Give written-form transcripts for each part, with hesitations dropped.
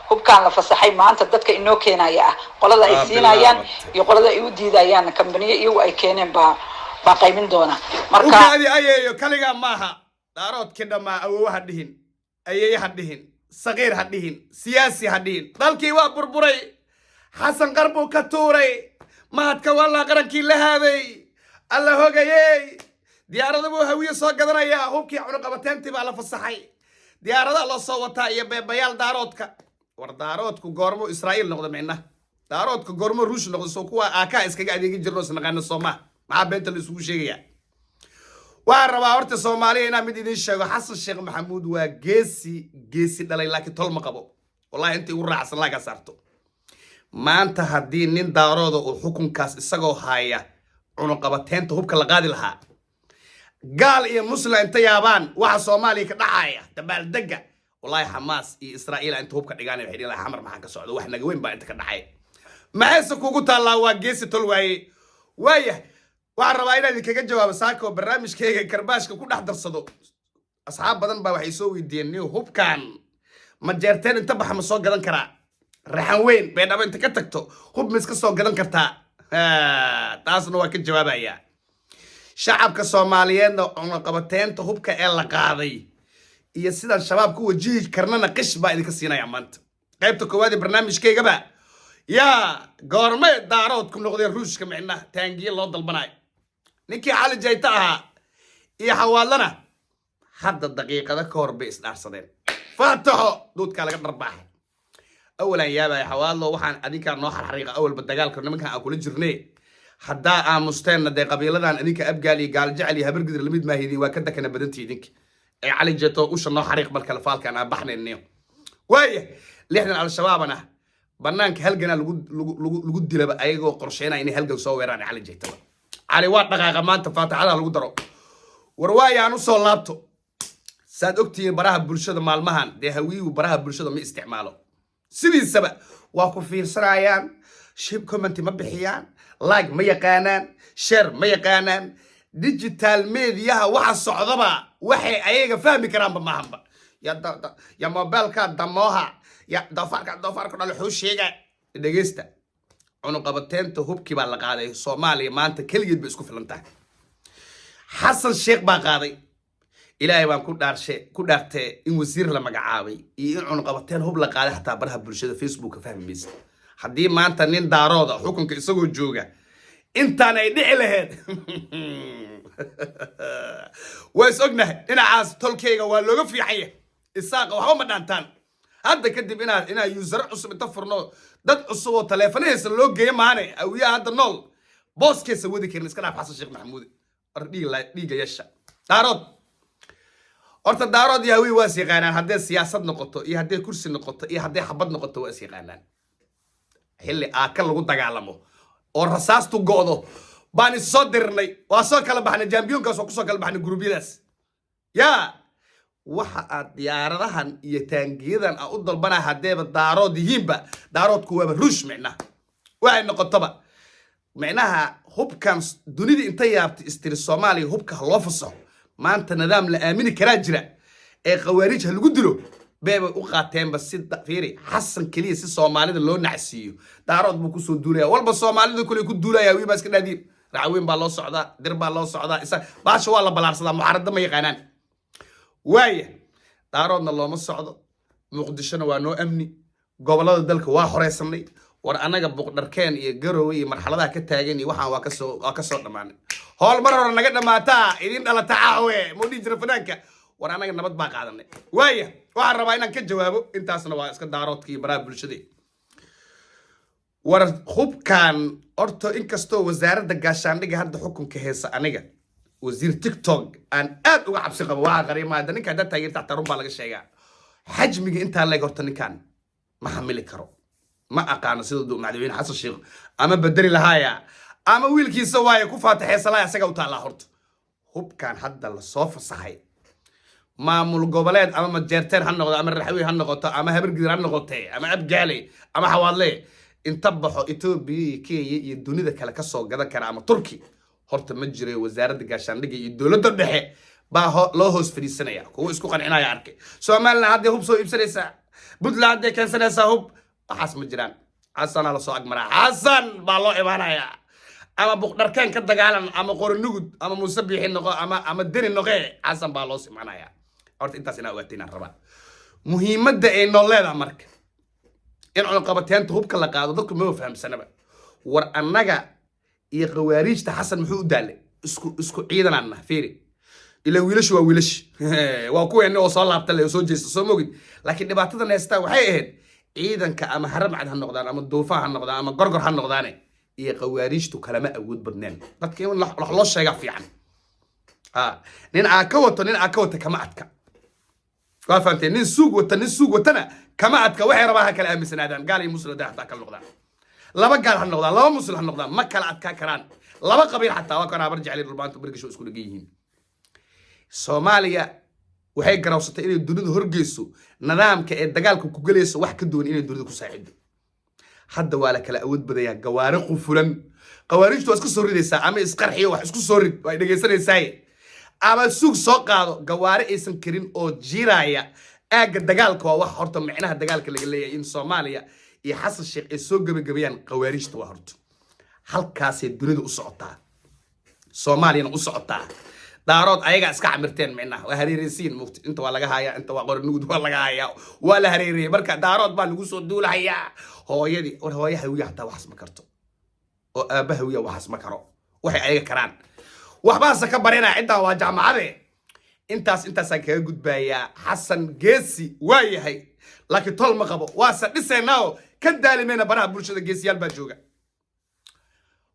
hubkaan la fasaxay maanta dadka inoo keenaya ah qolada ay siinayaan iyo qolada ay u diidayaan kambaniyo iyagu ay keeneen baa qaybin doona marka ukaadi ayeeyo kaliga maaha daaroodkii dhamaa awowaha dhihin ayeeyaha dhihin saqiir ha dhihin siyaasi ha dhihin dalkii waa burburay xasan qarbu ka tuuray mahadka walaa qarankii la haaday alla hogayey diyaarada buu hawiye soo gadanaya hubkii cunuqabateentii baa la fasaxay diyaarada loo soo wataa iyo beebayaal daaroodka war daaroodku goormo Israa'iil noqdo meena daaroodku goormo Ruush noqdo soo kuwa aaka iskaga adeegi jirno sanaqana Soomaa maxaa beenta la isugu sheegaya waa rabaa horta Soomaaliya inaa mid idin sheego Xasan Sheekh Maxamuud waa geesi dhalay laakiin tol ma qabo wallahi intii uu raacsan laga saarto maanta haddii nin daarooda uu xukunkaas isagoo haya cunuqabateenta hubka la qaadi lahaa gaal iyo muslim inta yaabaan waxa Soomaaliya ka dhacaya dabaaldega wallahi Hamas iyo Israa'iil inta hubka dhigaan waxay dhigeen xamar maxaa ka socdo wax naga weyn baa inta ka dhacay maxayse kugu taalaa waa geesi tol waayay waxaan rabaa inaan idinkaga jawaabo saako barnaamijkayga karbaashka ku dhex darsado asxaab badan baa waxay soo weydiiyeen hubkan ma jeerteen inta baxa ma soo gadan karaa raxan weyn beedhaba inta ka tagto hub ma iska soo gadan kartaa taasna waa ka jawaabaya shacabka Soomaaliyeed oo qabateenta hubka ee la qaaday iyo sidaan shabaab ku wajihi karnana qish baa idinka siinaya maanta qaybta koowaad ee barnaamijkaygaba yaa goorma daarood ku noqdeen Ruushka micna taangiye loo dalbanayo ninkii xali jayta ahaa iyo xawaalana hadda daqiiqada ka hor bay isdhaarsadeen faataxo doodka laga dharbaaxay awalan yaabay xawaalo waxaan adinka noo xariiqa awalba dagaalka nimanka aan kula jirnay haddaa aamusteena de qabiiladan adinka abgaal iyo gaal jecel iyo habargidir lamid maahidi waa ka dakana badantii idinka ay cali jeeto u shanoo xariiq marka la faalkan aan baxnayno waaya lixdan al-shabaabana banaanka halgana lagu dilaba ayagoo qorsheynaa inay halgan soo weeraan cali jeeto cali waa dhaqaaqa maanta faataxada lagu daro war waayaan u soo laabto saad ogtiin baraha bulshada maalmahan de hawiigu baraha bulshada ma isticmaalo sidiisaba waa ku fiirsanayaan shib comment ma bixiyaan like ma yaqaanaan share ma yaqaanaan digital media waxa socdaba waxay ayaga fahmi karaan maahanba ya mobilka damoha ya doofarka dhal xuusheega dhageysta cunuqabateenta hubkii baa la qaaday Soomaaliya maanta kaligeed bay isku filantahay Xasan Sheekh baa qaaday ilaahay baan ku dhaartay in wasiir la magacaabay iyo in cunuqabateen hub la qaaday hatta baraha bulshada Facebook fahmaysa haddii maanta nin daarooda xukunka isagoo jooga intaan ay dhici lahayd ways ognahay dhinacaas tolkeyga waa looga fiicaya isaaqa waxba ma dhaantaan hadda kadib inaa user cusub inta furno dad cusub oo taleefanahaysa loo geeyo maane awiyaa hadda nool booskeesa wadi karin iska dhaaf Xasan Sheekh Maxamuud dhiiga yeesha daarood horta daarood iyo hawi waa yaqaanaan haddii siyaasad noqoto iyo haddii kursi noqoto iyo haddii xabad noqoto waa yaqaanaan xilli aaka lagu dagaalamo oo rasaastu go'do baan soo dirnay waa soo kala baxnay championkaas oo ku soo kala baxnay gruubyadaas yaa waxa aad diyaaradahan iyo taangiyadan u dalbanaa hadeeba daarood yihiinba daaroodku waaba Ruush micna waxay noqotoba micnaha hubkan dunida inta yaabtay istiri Soomaaliya hubka loo fasaxo maanta nidaam la aamini karaa jira ee qawaarij lagu dilo beeba u qaateen bas si fiiri Xasan kaliya si Soomaalida loo nacsiyo daarood buu ku soo duulaya walba Soomaalida kale ku duulaya wiiba iska dhaadii raawin baa loo socdaa dir baa loo socdaa isa baasha waa la balaarsadaa muxarada ma yaqaanaan waaya daaroodna looma socdo muqdishona waa noo amni gobolada dalka waa horeysanay war anaga buqdharkeen iyo garowe iyo marxaladaha ka taagan iyo waxaan waa ka soo dhamaanay hool mar hore naga dhamaata idin dhalata caawe moodi jira fanaanka war anaga nabad baa qaadanay waaya waxaan rabaa inaan ka jawaabo intaasna waa iska daaroodkii baraha bulshada war hubkan orto inkastoo wasaaradda gaashaandhiga hadda xukunka heesa aniga wasiir TikTok aan aad uga cabsi qabo waa qariimaada ninka hadda taageerta tarun baa laga sheegaa xajmiga inta leeg horta ninkan ma xamili karo ma aqaano sidoo madaxweyne Xasan Sheekh ama bedeli lahaaya ama wiilkiisa waaya ku faataxaysa la asaga u taala horta hubkan hadda la soo fasaxay maamul goboleed ama majeerteen ha noqdo ama raxwi ha noqoto ama habargidir ha noqotay ama abgaale ama xawaadle inta baxo Itoobiya Kenya iyo dunida kale ka soo gadan kara ama Turki horta ma jiray wasaaradda gaashaandhiga iyo dawladda dhexe baa loo hoos fadhiisanaya kuwa isku qancinaya arkay Soomaaliland hadda hub soo iibsanaysa بطلع دي كان سنة سهوب وحاس مجران حسن على صاق مرا حسن بالله إيمانا يا أما بقدر كان كده قالن أما قور النجود أما مسبح النقاء أما الدين النقاء حسن بالله سمعنا يا أرد أنت سنة وقتنا الربع مهمة ده إنه الله ده مرك إن أنا قبضتين تهوب كلا قاعد ضدك ما فهم سنة بقى ورأنجا يقواريج تحسن محود دالي اسكو عيدا عنا فيري إلا ويلش وويلش وأكو إنه وصل لها بتلا يسوي جيس سوموجد لكن بعد هذا نستوى حيهد عيدا كأما حرم عن هالنقدان أما الدوفا هالنقدان أما قرقر هالنقدان يقواريج تكلمة أود برنامج لكن راح الله شيء في يعني نين أكوت كما أتك فهمت نين سوق وتنا كما أتك وحي رباها كلام سنادان قال يمسل ده حتى كل نقدان لما قال هالنقدان لما مسل هالنقدان ما كلا أتك كران لما قبيل حتى وكان برجع لي الربان تبرق شو اسكول جيهين سوماليا waxay garawsatay inay dunida horgeyso nidaamka ee dagaalka ku galayso wax ka duwan inay dunida ku saacido hadda waa la kala awood badaya gawaari qufulan qawaariijtu iska soo ridaysa ama isqarxiyo wax isku soo rid way dhageysanaysaa ama suuq soo qaado gawaari aysan karin oo jiiraya aaga dagaalka waa wax horta micnaha dagaalka laga leeyahay in Soomaaliya iyo Xasan Sheekh ay soo gabagabayaan qawaariijtu waa horta halkaas ay dunida u socotaa Soomaaliyana u socotaa دارود أيها أسكع مرتين منها وهريريسين مفت أنت ولا جهايا أنت وقرنود ولا جهايا ولا هريري بركة دارود بالجوس الدول هيا هو يدي وهو يهوي حتى وحس مكرته وأبه ويا وحس مكره وحي أيها كران وحباس كبرنا عندها واجع معه أنت سكر جود بيا حسن جيسي ويا هي لكن طول ما قبوا واسع لسه ناو كده لمنا برا برشة جيسي البجوجة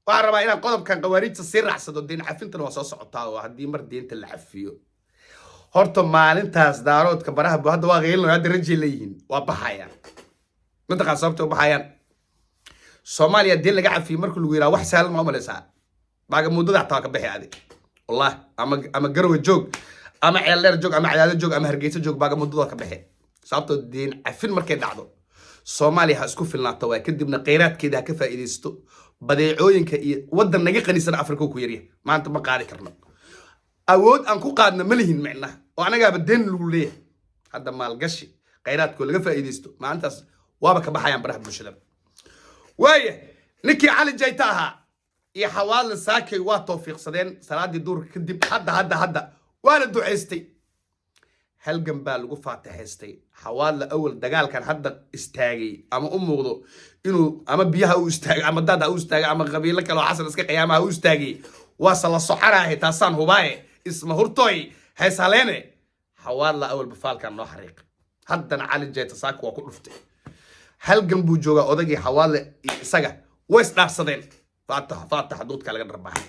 وعرب إلى قدم كان قواريج تصير حسد الدين حفنت الوصاص عطاه وهدي مردين تلحفيه هرتم مع الانتاس دارود كبرها بهذا واغيل هذا رجليين وبحيان منطقة صوبته وبحيان سوماليا الدين اللي قاعد في مركل ويرا وحسال ما ملسا باقي مدة عطاك بحي هذه والله أما قروي جوج أما عيال جوج أما عيال جوج أما هرجيت جوج باقي مدة كبحي صوبته الدين عفن مركل دعوه سوماليا هسكو في الناطوة كده من قيرات كده كفا إيديستو badeecooyinka iyo wadan naga qanisan Afrika ku yariya maanta ma qaadi karno awood aan ku qaadna ma lihin macnaha oo anaga badeen lagu leeyahay hadda maalgashi qeyraadku laga faa'iideysto maantaas waaba ka baxayaan baraha bulshada waaya ninkii cali jaytaha iyo xawaal saakay waa tawfiiqsadeen salaadii duurka kadib hadda waa la duceystay halgan baa lagu faataxaystay xawaal awal dagaalkan hadda istaagay ama u muuqdo inuu ama biyaha u istaagay ama dad u istaagay ama qabiilo kale oo xasan iska qiyaamaha u istaagay waa sala soxarahay taasaan hubaaye isma hurtooy haysaleene xawaal awal bafaalkan noo xariiq haddana cali jayta saak waa ku dhuftay halgan buu joogaa odagii xawaal isaga way isdhaafsadeen faatax doodka laga dharbaxay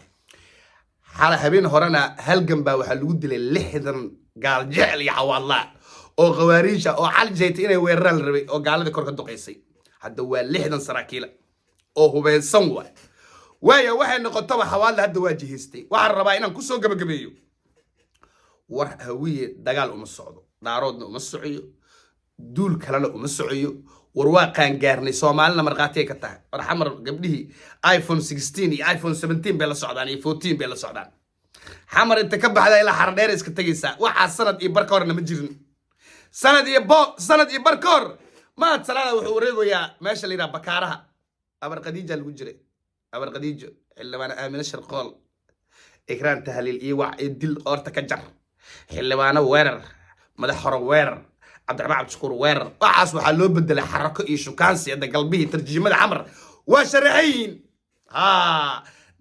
xala habeen horena halgan baa waxa lagu dilay 60 قال جعل يا والله او غواريشة او عالجيت إني ويران الربي او قال لي كورك دقيسي هذا هو لحدا سراكيلا او هو بين سنوة ويا واحد نقطة حوالي هذا واجه هستي واحد رباينا كسو قبيو وهوية دقال السعودو دارودنا السعوديو دول كلانا السعوديو ورواقان قارني سومالنا مرقاتي كتاه ورحمر قبله ايفون 16 ايفون 17 بلا سعودان 14 بلا سعودان حمر انت كبح هذا الى حردير اسك تجيسا وحا سند يبركورنا ما جيرن سند يبركور ما تسلاله وحو ريغويا ماشي اللي بكارها ابر قديجه الوجري ابر قديجه اللي انا امين الشرقول اكران تهليل ايوع الدل اورتا كجر اللي انا ويرر مدحر ويرر عبد الرحمن عبد الشكور ويرر وحاس وحا لو بدل حركه اي شوكانسي هذا قلبي ترجمه عمر وشرعين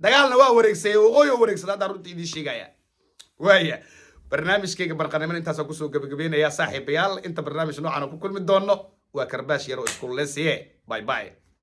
dagaalna waa wareegsay waqooyi wareegsada daruntii idin sheegaya waaya barnaamijkayga barqanimo intaas ku soo gabagabeynaya saaxiibayaal inta barnaamij noocan ku kulmi doono waa karbaash yar oo isku leesiye bye bye